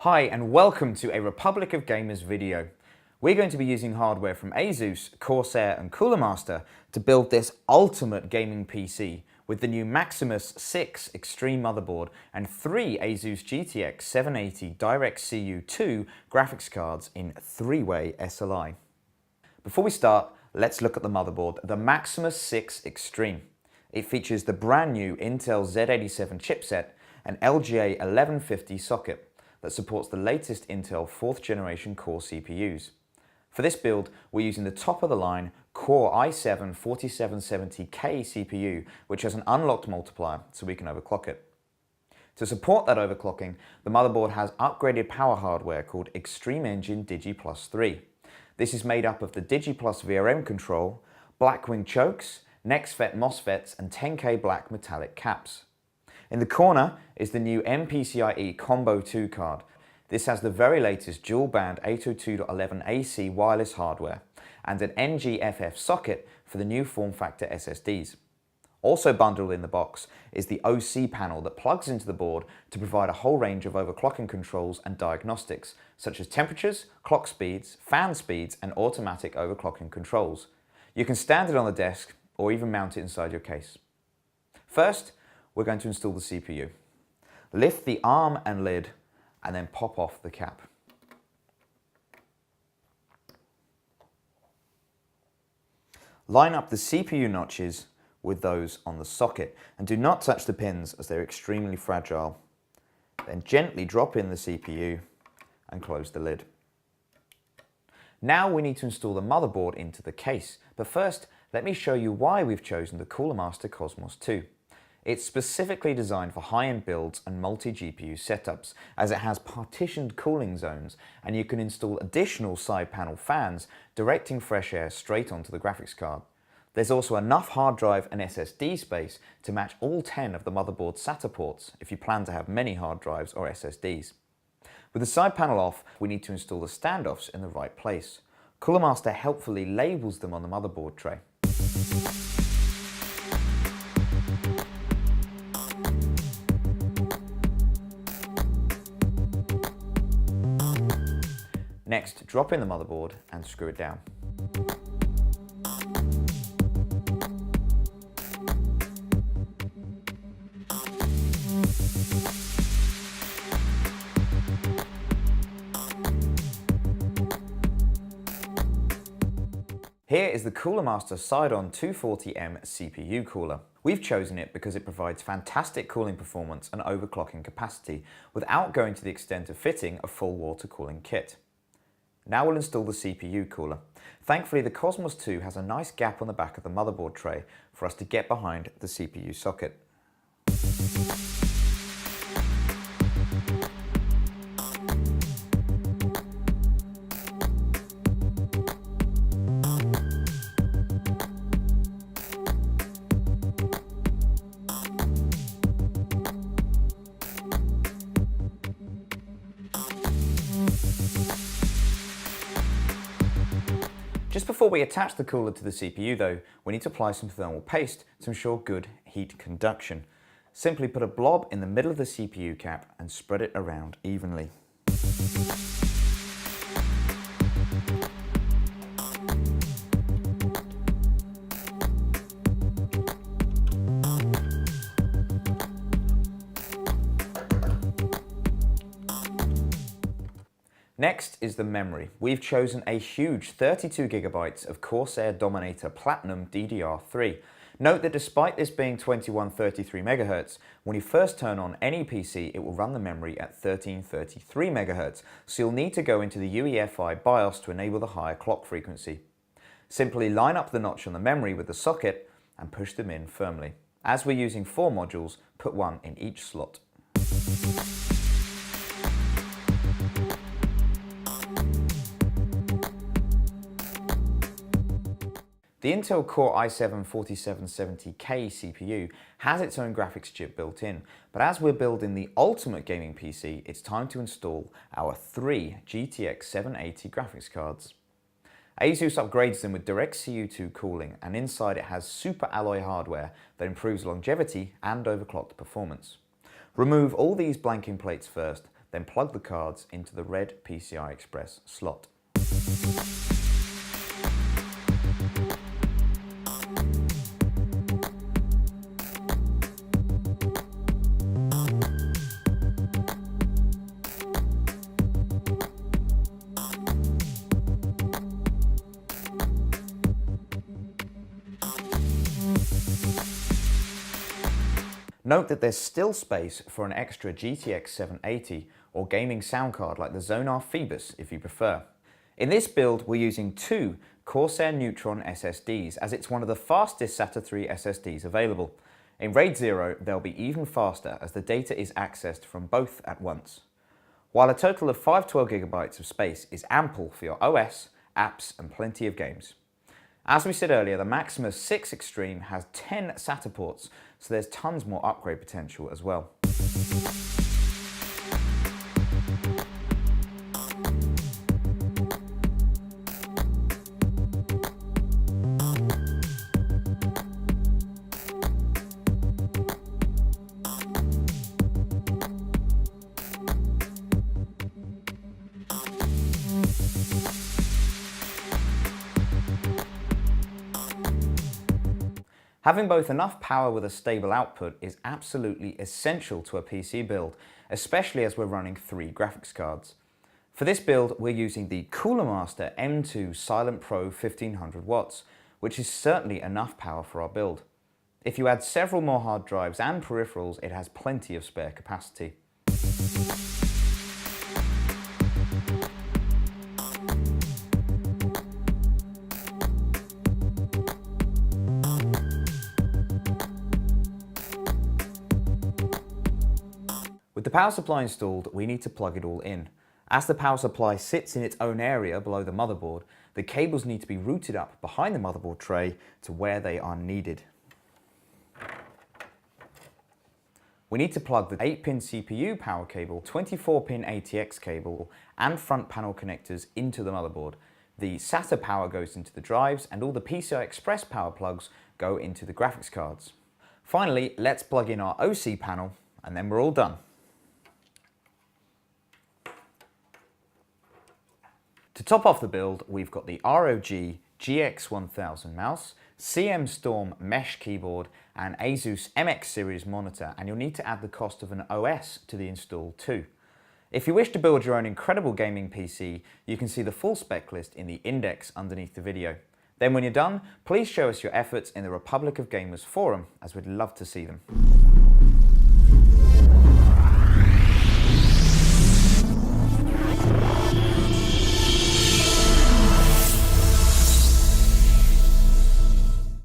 Hi and welcome to a Republic of Gamers video. We're going to be using hardware from ASUS, Corsair and Cooler Master to build this ultimate gaming PC with the new Maximus 6 Extreme motherboard and 3 ASUS GTX 780 DirectCU 2 graphics cards in 3-way SLI. Before we start, let's look at the motherboard, the Maximus 6 Extreme. It features the brand new Intel Z87 chipset and LGA 1150 socket that supports the latest Intel 4th generation Core CPUs. For this build, we're using the top-of-the-line Core i7-4770K CPU, which has an unlocked multiplier so we can overclock it. To support that overclocking, the motherboard has upgraded power hardware called Extreme Engine Digi Plus 3. This is made up of the Digi Plus VRM control, Blackwing chokes, NextFET MOSFETs and 10K black metallic caps. In the corner is the new MPCIe Combo 2 card. This has the very latest dual-band 802.11ac wireless hardware and an NGFF socket for the new form factor SSDs. Also bundled in the box is the OC panel that plugs into the board to provide a whole range of overclocking controls and diagnostics, such as temperatures, clock speeds, fan speeds and automatic overclocking controls. You can stand it on the desk or even mount it inside your case. First, we're going to install the CPU. Lift the arm and lid and then pop off the cap. Line up the CPU notches with those on the socket and do not touch the pins as they're extremely fragile. Then gently drop in the CPU and close the lid. Now we need to install the motherboard into the case, but first let me show you why we've chosen the Cooler Master Cosmos 2. It's specifically designed for high-end builds and multi-GPU setups, as it has partitioned cooling zones and you can install additional side panel fans directing fresh air straight onto the graphics card. There's also enough hard drive and SSD space to match all 10 of the motherboard's SATA ports if you plan to have many hard drives or SSDs. With the side panel off, we need to install the standoffs in the right place. Cooler Master helpfully labels them on the motherboard tray. Next, drop in the motherboard and screw it down. Here is the Cooler Master Side-On 240M CPU cooler. We've chosen it because it provides fantastic cooling performance and overclocking capacity without going to the extent of fitting a full water cooling kit. Now we'll install the CPU cooler. Thankfully, the Cosmos 2 has a nice gap on the back of the motherboard tray for us to get behind the CPU socket. Just before we attach the cooler to the CPU though, we need to apply some thermal paste to ensure good heat conduction. Simply put a blob in the middle of the CPU cap and spread it around evenly. Next is the memory. We've chosen a huge 32 GB of Corsair Dominator Platinum DDR3. Note that despite this being 2133 MHz, when you first turn on any PC, it will run the memory at 1333 MHz, so you'll need to go into the UEFI BIOS to enable the higher clock frequency. Simply line up the notch on the memory with the socket and push them in firmly. As we're using 4 modules, put one in each slot. The Intel Core i7-4770K CPU has its own graphics chip built in, but as we're building the ultimate gaming PC, it's time to install our 3 GTX 780 graphics cards. ASUS upgrades them with DirectCU 2 cooling, and inside it has super alloy hardware that improves longevity and overclocked performance. Remove all these blanking plates first, then plug the cards into the red PCI Express slot. Note that there's still space for an extra GTX 780 or gaming sound card like the Zonar Phoebus if you prefer. In this build, we're using two Corsair Neutron SSDs as it's one of the fastest SATA 3 SSDs available. In RAID 0, they'll be even faster as the data is accessed from both at once. While a total of 512GB of space is ample for your OS, apps and plenty of games. As we said earlier, the Maximus 6 Extreme has 10 SATA ports, so there's tons more upgrade potential as well. Having both enough power with a stable output is absolutely essential to a PC build, especially as we're running 3 graphics cards. For this build, we're using the Cooler Master M2 Silent Pro 1500 watts, which is certainly enough power for our build. If you add several more hard drives and peripherals, it has plenty of spare capacity. With the power supply installed, we need to plug it all in. As the power supply sits in its own area below the motherboard, the cables need to be routed up behind the motherboard tray to where they are needed. We need to plug the 8-pin CPU power cable, 24-pin ATX cable, and front panel connectors into the motherboard. The SATA power goes into the drives, and all the PCI Express power plugs go into the graphics cards. Finally, let's plug in our OC panel, and then we're all done. To top off the build, we've got the ROG GX1000 mouse, CM Storm mesh keyboard, and Asus MX series monitor, and you'll need to add the cost of an OS to the install too. If you wish to build your own incredible gaming PC, you can see the full spec list in the index underneath the video. Then when you're done, please show us your efforts in the Republic of Gamers forum, as we'd love to see them.